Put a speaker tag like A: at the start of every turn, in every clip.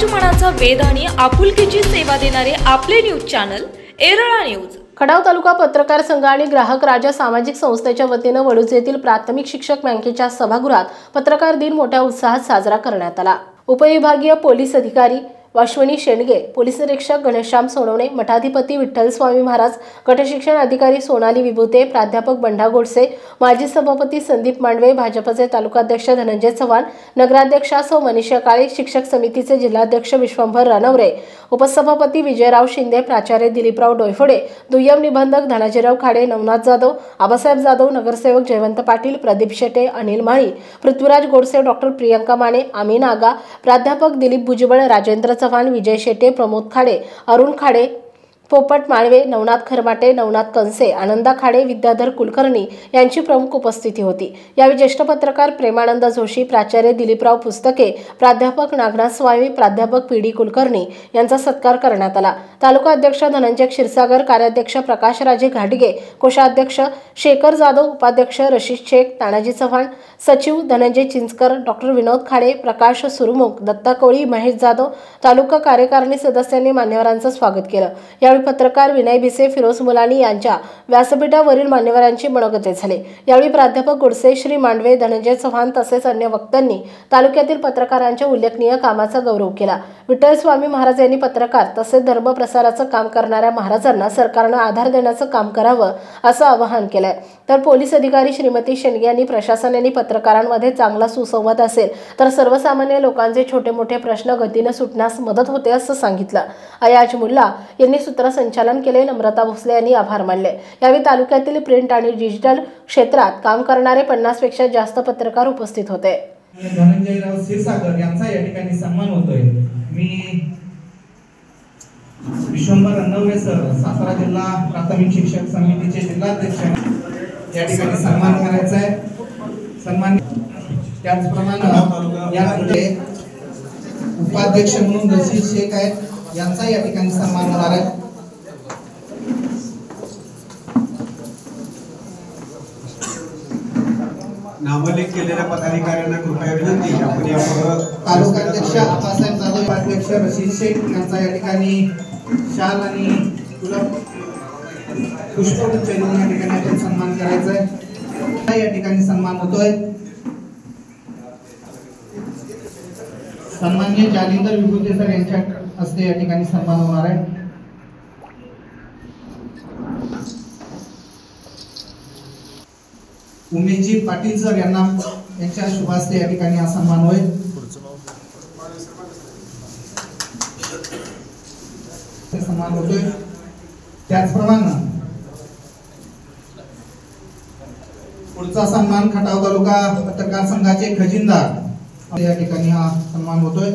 A: मराठमोळ्याचा वेध आणि आपुलकीची सेवा देणारे आपले न्यूज चॅनल एरळा न्यूज।
B: खडाव तालुका पत्रकार संघ आणि ग्राहक राजा सामाजिक संस्थेच्या वतीने वडूज येथील प्राथमिक शिक्षक बँकेच्या सभागृहात पत्रकार दिन मोठ्या उत्साहात साजरा करण्यात आला। उपविभागीय पोलीस अधिकारी अश्विनी शेंडगे, पोलीस निरीक्षक घनश्याम सोनवणे, मठाधिपती विठ्ठल स्वामी महाराज, गटशिक्षण अधिकारी सोनाली विभूते, प्राध्यापक बंडा गोडसे, माजी सभापती संदीप मांडवे, भाजपचे तालुकाध्यक्ष धनंजय चव्हाण, नगराध्यक्षा सौ मनीषा काळे, शिक्षक समितीचे जिल्हाध्यक्ष विश्वंभर रानवरे, उपसभापती विजयराव शिंदे, प्राचार्य दिलीपराव डोयफोडे, दुय्यम निबंधक धनाजीराव खाडे, नवनाथ जाधव, आबासाहेब जाधव, नगरसेवक जयवंत पाटील, प्रदीप शेटे, अनिल माळी, पृथ्वीराज गोडसे, डॉक्टर प्रियंका माने, आमीन आगा, प्राध्यापक दिलीप भुजबळ, राजेंद्र चव्हाण, विजय शेटे, प्रमोद खाडे, अरुण खाडे, पोपट माळवे, नवनाथ खरमाटे, नवनाथ कंसे, आनंदा खाडे, विद्याधर कुलकर्णी यांची प्रमुख उपस्थिती होती। यावेळी ज्येष्ठ पत्रकार प्रेमानंद जोशी, प्राचार्य दिलीपराव पुस्तके, प्राध्यापक नागनाथ स्वामी, प्राध्यापक पी डी कुलकर्णी यांचा सत्कार करण्यात आला। तालुका अध्यक्ष धनंजय क्षीरसागर, कार्याध्यक्ष प्रकाशराजे घाटगे, कोषाध्यक्ष शेखर जाधव, उपाध्यक्ष रशीद शेख, तानाजी चव्हाण, सचिव धनंजय चिंचकर, डॉक्टर विनोद खाडे, प्रकाश सुरमुख, दत्ता कोळी, महेश जाधव, तालुका कार्यकारिणी सदस्यांनी मान्यवरांचं स्वागत केलं। यावेळी पत्रकार विनय भिसे, फिरोज मुलानी यांच्या व्यासपीठावरील मान्यवरांची मनोगते झाले। यावेळी प्राध्यापक गोडसे, श्री मांडवे, धनंजय चव्हाण तसेच अन्य वक्त्यांनी तालुक्यातील पत्रकारांच्या उल्लेखनीय कामाचा गौरव केला। विठ्ठल स्वामी महाराज यांनी पत्रकार तसेच धर्म प्रसाराचं काम करणाऱ्या महाराजांना सरकारनं आधार देण्याचं काम करावं असं आवाहन केलंय। तर पोलीस अधिकारी श्रीमती शेंडगे यांनी प्रशासनाने पत्रकारांमध्ये चांगला सुसंवाद असेल तर सर्वसामान्य लोकांचे छोटे मोठे प्रश्न गतीनं सुटण्यास मदत होते असं सांगितलं। अयाज मुल्ला यांनी सूत्रसंचालन केले। नम्रता भोसले यांनी आभार मानले। यावेळी तालुक्यातील प्रिंट आणि डिजिटल क्षेत्रात काम करणारे 50 पेक्षा जास्त पत्रकार उपस्थित होते।
C: धनंजयराव क्षीरसागर यांचा या ठिकाणी सन्मान होतोय। मी विश्वंभर रानवरे सर, सातारा जिल्हा प्राथमिक शिक्षक समितीचे जिल्हाध्यक्ष, या ठिकाणी सन्मान करायचा आहे। सन्मान त्याचप्रमाणे यामध्ये उपाध्यक्ष म्हणून रशीद शेख आहेत, यांचा या ठिकाणी सन्मान होणार आहे।
D: नामलेख केलेल्या पदाधिकाऱ्यांना कृपया विनंती आपण यापुढे
C: तालुकाध्यक्ष आबासाहेब जाधव, उपाध्यक्ष रशीद शेख यांचा या ठिकाणी शाल आणि पुष्पगुच्छ देऊन या ठिकाणी आपण सन्मान करायचा आहे। या ठिकाणी सन्मान होतोय। सन्माननीय जालिंदर विभूते सर यांच्या हस्ते या ठिकाणी सन्मान होणार आहे। उमेशजी पाटील सर यांच्या शुभ हस्ते या ठिकाणी हा सन्मान होईल। सन्मान होतोय। त्याचप्रमाणे पुढचा सन्मान खटाव तालुका पत्रकार संघाचे खजिनदार या ठिकाणी हा सन्मान होतोय।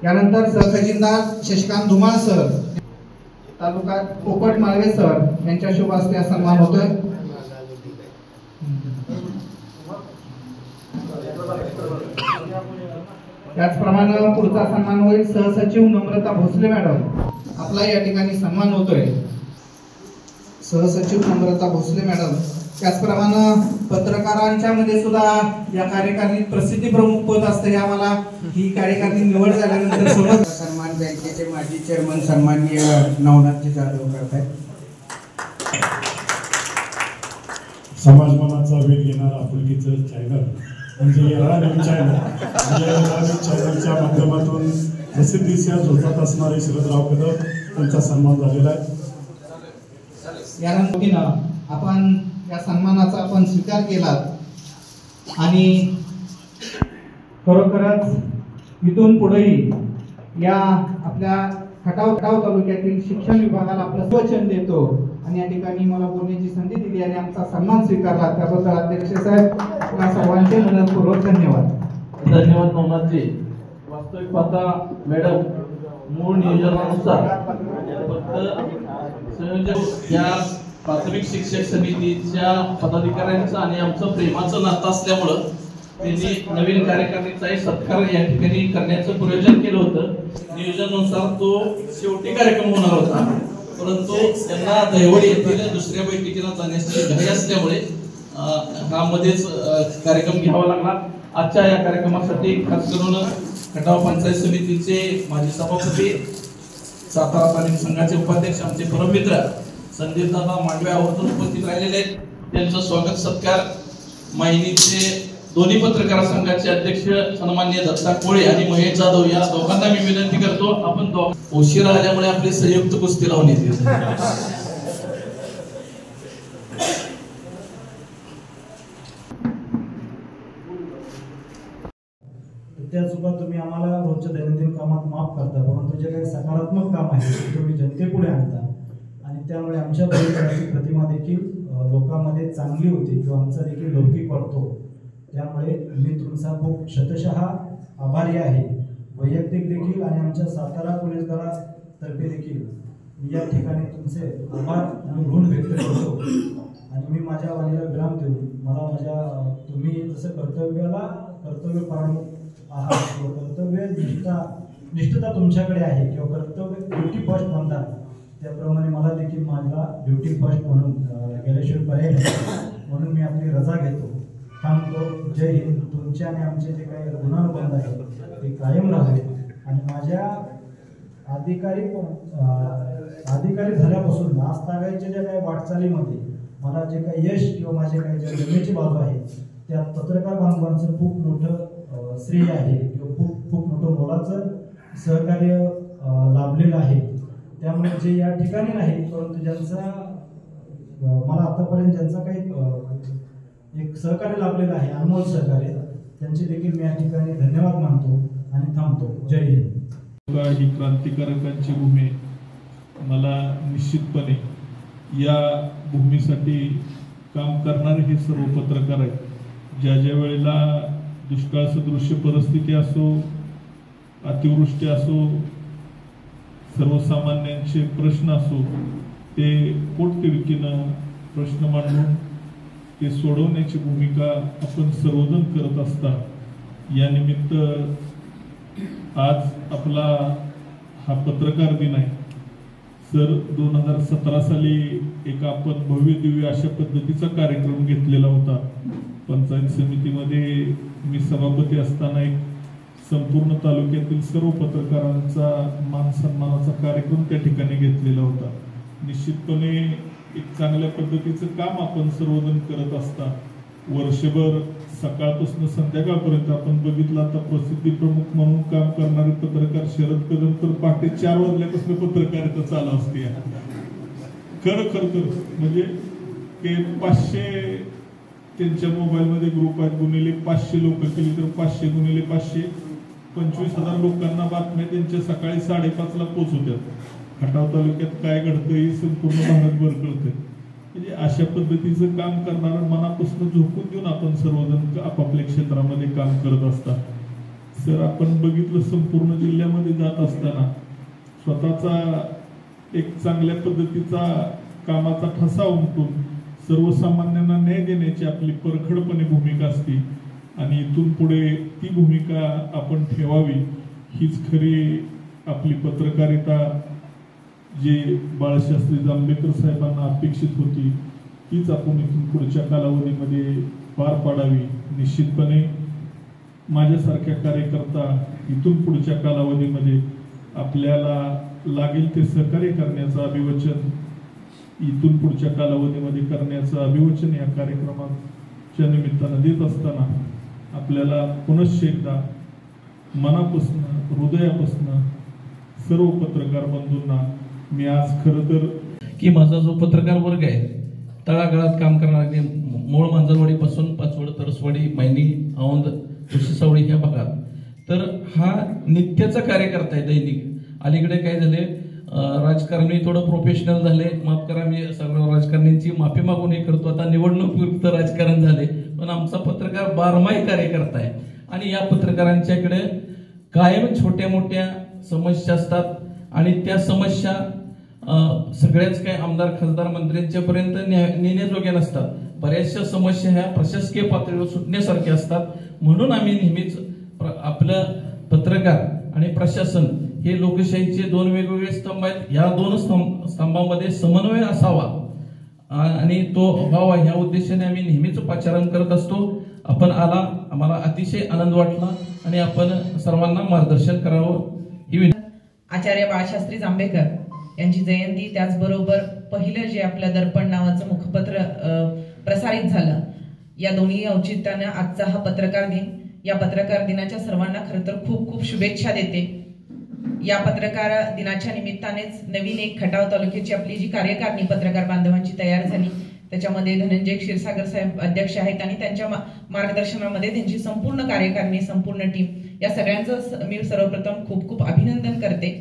C: यानंतर सहखजिनदार शशिकांत धुमाळ सर, तालुका पोपट माळवे सर यांच्या शुभ हस्ते सन्मान होतोय। त्याचप्रमाणे पुढचा सन्मान होईल सहसचिव नम्रता भोसले मॅडम, आपला या ठिकाणी सन्मान होतोय। सहसचिव नम्रता भोसले मॅडम। त्याचप्रमाणे पत्रकारांच्या मध्ये सुद्धा या कार्यकारिणीत प्रसिद्धी प्रमुख पद असते। आम्हाला ही कार्यकारिणी निवड झाल्यानंतर समज
D: सन्मान बँकेचे माजी चेअरमन सन्माननीय नवनाथ जाधव करत आहेत।
E: समाजमनाचा वेध घेणारा आपुलकीचं चॅनल म्हणजे Erala news channel, Erala news चॅनलच्या माध्यमातून प्रसिद्धीच्या झोतात असणारे शरदराव कदम यांचा सन्मान झालेला आहे।
C: यानंतर आपण या सन्मानाचा आपण स्वीकार केला आणि खरोखरच इथून पुढेही या आपल्या खटाव तालुक्यातील शिक्षण विभागाला आपलं वचन देतो आणि या ठिकाणी मला बोलण्याची संधी दिली आणि आमचा सन्मान स्वीकारला त्याबद्दल अध्यक्ष साहेब सर्वांचे मनपूर्वक धन्यवाद।
F: धन्यवाद नवनाथजी। वास्तविक पाहता मॅडम मूळ नियोजनानुसार फक्त संयोजक या प्राथमिक शिक्षक समितीच्या पदाधिकाऱ्यांचं आणि आमचं प्रेमाचं नातं असल्यामुळं त्यांनी नवीन कार्यकारिणीचाही सत्कार या ठिकाणी करण्याचं प्रयोजन केलं होतं। नियोजनानुसार तो शेवटी कार्यक्रम होणार होता, परंतु त्यांना दैवड येथील दुसऱ्या बैठकीला जाण्याची घाई असल्यामुळे हा मध्येच कार्यक्रम घ्यावा लागला. आजच्या या कार्यक्रमासाठी खास करून खटाव पंचायत समितीचे माजी सभापती, सातारा तालीम संघाचे उपाध्यक्ष, आमचे परममित्र संदीप दादा मांडवे आवर्जून उपस्थित राहिलेले आहेत. त्यांचं स्वागत सत्कार माहिनीचे दोन्ही पत्रकार संघाचे अध्यक्ष सन्माननीय दत्ता कोळे आणि महेश जाधव या दोघांना मी विनंती करतो, आपण उशिरा आल्यामुळे आपली संयुक्त कुस्ती लावली.
G: त्या चुका तुम्ही आम्हाला रोजच्या दैनंदिन कामात माफ करता, परंतु जे काही सकारात्मक काम आहे ते तुम्ही जनतेपुढे आणता आणि त्यामुळे आमच्या परिवाराची प्रतिमा देखील लोकांमध्ये चांगली होती किंवा आमचा देखील लौकिक वाढतो. त्यामुळे मी तुमचा खूप शतशः आभारी आहे. वैयक्तिक देखील आणि आमच्या सातारा पोलीस दलातर्फे देखील मी या ठिकाणी तुमचे आभार आणि ऋण व्यक्त करतो. आणि मी माझ्या वाणीला विराम देऊन मला तुम्ही जसं कर्तव्यपरायण आहात किंवा कर्तव्य निष्ठता तुमच्याकडे आहे किंवा कर्तव्य ड्युटी फर्स्ट म्हणतात, त्याप्रमाणे मला देखील माझा ड्युटी फर्स्ट म्हणून गेल्याशिवाय पर्याय नाही. म्हणून मी आपली रजा घेतो, थांबतो. जय हिंद. तुमचे आणि आमचे जे काही गुणानुबंध आहे ते कायम राहावे आणि माझ्या अधिकारी झाल्यापासून आज तागायच्या ज्या काही वाटचालीमध्ये मला जे काही यश किंवा माझे काही ज्या जमेची बाजू आहे त्या पत्रकार बांधवांचं खूप मोठं श्रेय आहे किंवा खूप मोठं मोलाचं सहकार्य लाभलेलं आहे. त्यामुळे जे या ठिकाणी नाही परंतु ज्यांचा मला आतापर्यंत ज्यांचा काही एक सहकार्य लाभलेलं आहे, अनमोल सहकार्य, त्यांचे देखील मी या ठिकाणी धन्यवाद मानतो आणि थांबतो. जय हिंद.
E: ही क्रांतिकारकांची भूमी, मला निश्चितपणे या भूमीसाठी काम करणारे हे सर्व पत्रकार आहेत. ज्या ज्या वेळेला दुष्काळ सदृश्य परिस्थिती असो, अतिवृष्टी असो, सर्वसामान्यांचे प्रश्न असो, ते पोटतिडकीनं प्रश्न मांडून ते सोडवण्याची भूमिका आपण सर्वजण करत असता. या निमित्त आज आपला हा पत्रकार दिन आहे. सर 2017 साली एक आपण भव्य दिव्य अशा पद्धतीचा कार्यक्रम घेतलेला होता. पंचायत समितीमध्ये मी सभापती असताना एक संपूर्ण तालुक्यातील सर्व पत्रकारांचा मान सन्मानाचा कार्यक्रम त्या ठिकाणी घेतलेला होता. निश्चितपणे एक चांगल्या पद्धतीचं काम आपण सर्वजण करत असता. वर्षभर सकाळपासून संध्याकाळपर्यंत आपण बघितलं, आता प्रसिद्धी प्रमुख म्हणून काम करणारे पत्रकार शरद कदम तर पहाटे 4 वाजल्यापासून पत्रकारिता चालू असते. खरं म्हणजे ते 500 त्यांच्या मोबाईलमध्ये ग्रुप आहेत, गुणिले 500 लोक केली तर 500 गुणिले 500 25,000 लोकांना बातम्या त्यांच्या सकाळी 5:30ला पोहोचवतात. खटाव तालुक्यात काय घडतं हे संपूर्ण भारतभर कळतं. म्हणजे अशा पद्धतीचं काम करणारं मनापासून झोकून देऊन आपण सर्वजण आपापल्या क्षेत्रामध्ये काम करत असतात. सर आपण बघितलं, संपूर्ण जिल्ह्यामध्ये जात असताना स्वतःचा एक चांगल्या पद्धतीचा कामाचा ठसा उमटून सर्वसामान्यांना न्याय देण्याची आपली परखडपणे भूमिका असते आणि इथून पुढे ती भूमिका आपण ठेवावी. हीच खरी आपली पत्रकारिता जे बाळशास्त्री जांभेकर साहेबांना अपेक्षित होती, तीच आपण इथून पुढच्या कालावधीमध्ये पार पाडावी. निश्चितपणे माझ्यासारख्या कार्यकर्ता इथून पुढच्या कालावधीमध्ये आपल्याला लागेल ते सहकार्य करण्याचं अभिवचन इथून पुढच्या कालावधीमध्ये करण्याचं अभिवचन या कार्यक्रमाच्या निमित्तानं देत असताना आपल्याला पुनश्च एकदा मनापासून हृदयापासून सर्व पत्रकार बंधूंना मी आज खरं तर
F: की माझा जो पत्रकार वर्ग आहे तळागाळात काम करणारे मूळ मांजरवाडीपासून पाचवड, तरसवाडी, मैनी, औंध, कुशीसावळी ह्या भागात, तर हा नित्याचा कार्यकर्ता आहे दैनिक. अलीकडे काय झाले, राजकारणी थोडं प्रोफेशनल झाले, माफ करा मी सगळ्या राजकारण्यांची माफी मागून हे करतो, आता निवडणूक राजकारण झाले, पण आमचा पत्रकार बारमाही कार्यकर्ता आहे. आणि या पत्रकारांच्याकडे कायम छोट्या मोठ्या समस्या असतात आणि त्या समस्या सगळ्याच काही आमदार, खासदार, मंत्र्यांच्या पर्यंत नेण्याजोग्या नसतात. बऱ्याचशा समस्या ह्या प्रशासकीय पातळीवर सुटण्यासारख्या असतात. म्हणून आम्ही नेहमीच आपलं पत्रकार आणि प्रशासन हे लोकशाहीचे 2 वेगवेगळे स्तंभ आहेत. या 2 स्तंभामध्ये समन्वय असावा आणि तो व्हावा ह्या उद्देशाने आम्ही नेहमीच पाचारण करत असतो. आपण आम्हाला अतिशय आनंद वाटला आणि आपण सर्वांना मार्गदर्शन करावं ही विनंती.
H: आचार्य बाळशास्त्री जांभेकर यांची जयंती, त्याचबरोबर पहिलं जे आपलं दर्पण नावाचं मुखपत्र प्रसारित झालं, या दोन्ही औचित्याने आजचा हा पत्रकार दिन. या पत्रकार दिनाच्या सर्वांना खरं तर खूप खूप शुभेच्छा देते. या पत्रकार दिनाच्या निमित्तानेच नवीन एक खटाव तालुक्याची आपली जी कार्यकारिणी पत्रकार बांधवांची तयार झाली, त्याच्यामध्ये धनंजय क्षीरसागर साहेब अध्यक्ष आहेत आणि त्यांच्या मार्गदर्शनामध्ये त्यांची संपूर्ण कार्यकारिणी, संपूर्ण टीम, या सगळ्यांचं मी सर्वप्रथम खूप खूप अभिनंदन करते.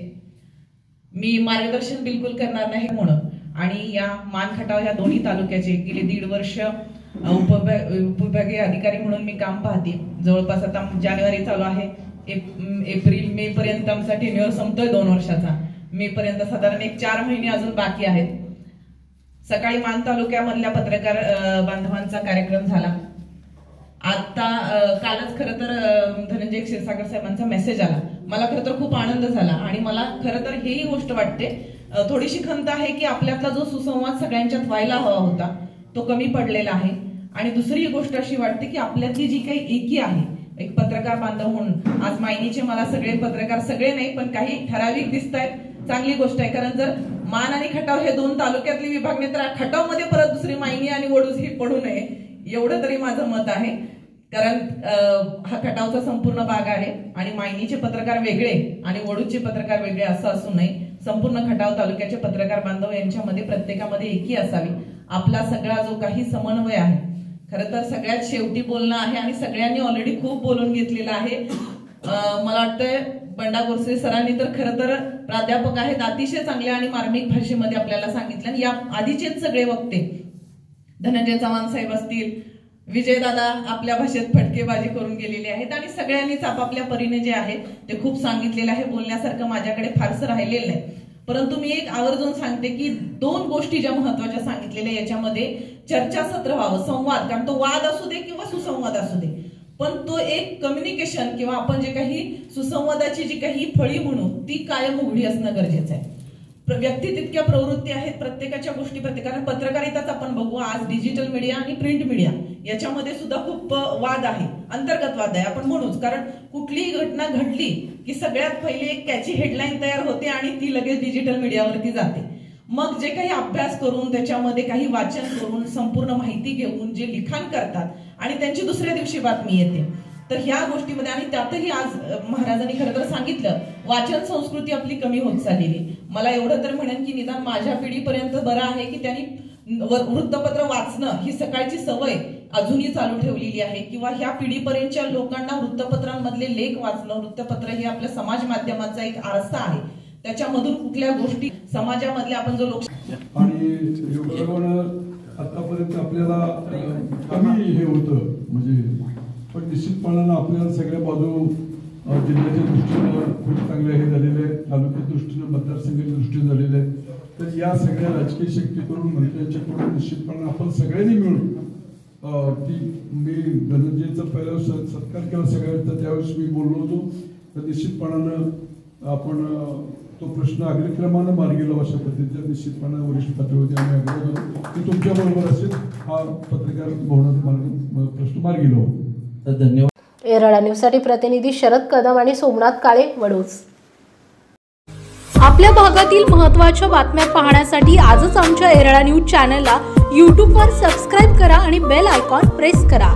H: मी मार्गदर्शन बिलकुल करणार नाही म्हणून, आणि या मान खटाव या दोन्ही तालुक्याचे गेले 1.5 वर्ष उपविभागीय अधिकारी म्हणून मी काम पाहते. जवळपास आता जानेवारी चालू आहे, एप्रिल मे पर्यंत आमचा टेन्युअर संपतोय 2 वर्षाचा. मे पर्यंत साधारण 4 महिने अजून बाकी आहेत. सकाळी मान तालुक्यामधल्या पत्रकार बांधवांचा कार्यक्रम झाला. आता कालच खरं तर धनंजय क्षीरसागर साहेबांचा मेसेज आला. मला खरं तर खूप आनंद झाला आणि मला खरं तर हेही गोष्ट वाटते, थोडीशी खंत आहे की आपल्यातला जो सुसंवाद सगळ्यांच्यात व्हायला हवा होता तो कमी पडलेला आहे. आणि दुसरी गोष्ट अशी वाटते की आपल्यातली जी काही एकी आहे, एक पत्रकार बांधव म्हणून आज मायनीचे मला सगळे पत्रकार, सगळे नाही पण काही ठराविक दिसत आहेत, चांगली गोष्ट आहे. कारण जर मान आणि खटाव हे 2 तालुक्यातली विभागणी, तर खटाव मध्ये परत दुसरी मायनी आणि वडूज ही पडू नये, एवढं तरी माझं मत आहे. कारण हा खटावचा संपूर्ण भाग आहे आणि मायनीचे पत्रकार वेगळे आणि वडूजचे पत्रकार वेगळे असं असू नये. संपूर्ण खटाव तालुक्याचे पत्रकार बांधव यांच्यामध्ये प्रत्येकामध्ये एकी असावी. आपला सगळा जो काही समन्वय आहे, खरं तर सगळ्यात शेवटी बोलणं आहे आणि सगळ्यांनी ऑलरेडी खूप बोलून घेतलेलं आहे. मला वाटतंय बंडा गोरसे सरांनी तर खरं तर प्राध्यापक आहेत, अतिशय चांगल्या आणि मार्मिक भाषेमध्ये आपल्याला सांगितलं. आणि या आधीचेच सगळे वक्ते, धनंजय चव्हाण साहेब असतील, विजयदादा आपल्या भाषेत फटकेबाजी करून गेलेले आहेत आणि सगळ्यांनीच आपापल्या परीने जे आहे ते खूप सांगितलेलं आहे. बोलण्यासारखं माझ्याकडे फारसं राहिलेलं नाही, परंतु मी एक आवर्जून सांगते की 2 गोष्टी ज्या महत्वाच्या सांगितलेल्या, याच्यामध्ये चर्चासत्र व्हावं, संवाद. कारण तो वाद असू दे किंवा सुसंवाद असू दे, पण तो एक कम्युनिकेशन किंवा आपण जे काही सुसंवादाची जी काही फळी म्हणू ती कायम उघडी असणं गरजेचं आहे. व्यक्ती तितक्या प्रवृत्ती आहेत प्रत्येकाच्या गोष्टी, कारण पत्रकारिताच आपण बघू आज डिजिटल मीडिया आणि प्रिंट मीडिया याच्यामध्ये सुद्धा खूप वाद आहे, अंतर्गत वाद आहे आपण म्हणूच. कारण कुठलीही घटना घडली की सगळ्यात पहिले एक त्याची हेडलाईन तयार होते आणि ती लगेच डिजिटल मीडियावरती जाते. मग जे काही अभ्यास करून त्याच्यामध्ये काही वाचन करून संपूर्ण माहिती घेऊन जे लिखाण करतात आणि त्यांची दुसऱ्या दिवशी बातमी येते, तर ह्या गोष्टीमध्ये आणि त्यातही आज महाराजांनी खरं तर सांगितलं वाचन संस्कृती आपली कमी होत चाललेली. मला एवढं तर म्हणेन की निदान माझ्या पिढीपर्यंत बरं आहे की त्यांनी वृत्तपत्र वाचणं ही सकाळची सवय अजूनही चालू ठेवलेली आहे, किंवा ह्या पिढीपर्यंतच्या लोकांना वृत्तपत्रांमधले लेख वाचणं, वृत्तपत्र हे आपल्या समाज माध्यमाचा एक आरसा आहे, त्याच्यामधून कुठल्या गोष्टी समाजामधल्या आपण जो लोक
I: आणि आतापर्यंत आपल्याला कमी हे होतं म्हणजे, पण निश्चितपणानं आपल्याला सगळ्या बाजू जिल्ह्याच्या दृष्टीनं खूप चांगले हे झालेले आहेत, तालुक्याच्या दृष्टीनं, मतदारसंघाच्या दृष्टीनं झालेले आहेत. तर या सगळ्या राजकीय शक्तीकडून, मंत्र्यांच्याकडून निश्चितपणानं आपण सगळ्यांनी मिळून ती मी धनंजयचा पहिला सत्कार केला सगळ्यांचा, त्यावेळेस मी बोललो होतो, तर निश्चितपणानं आपण तो प्रश्न अग्रक्रमानं मार्गी लावू अशा पद्धतीचा निश्चितपणे वरिष्ठ पातळीवरती आम्ही आग्रह करतो की तुमच्या बरोबर असेल हा पत्रकार भवनाचा प्रश्न मार्गी लावू.
F: तर धन्यवाद.
B: एरळा न्यूजसाठी प्रतिनिधी शरद कदम आणि सोमनाथ काळे, वडूज.
A: आपल्या भागातील महत्त्वाच्या बातम्या पाहण्यासाठी आजच आमच्या एरळा न्यूज चॅनलला यूट्यूबवर सबस्क्राईब करा आणि बेल आयकॉन प्रेस करा.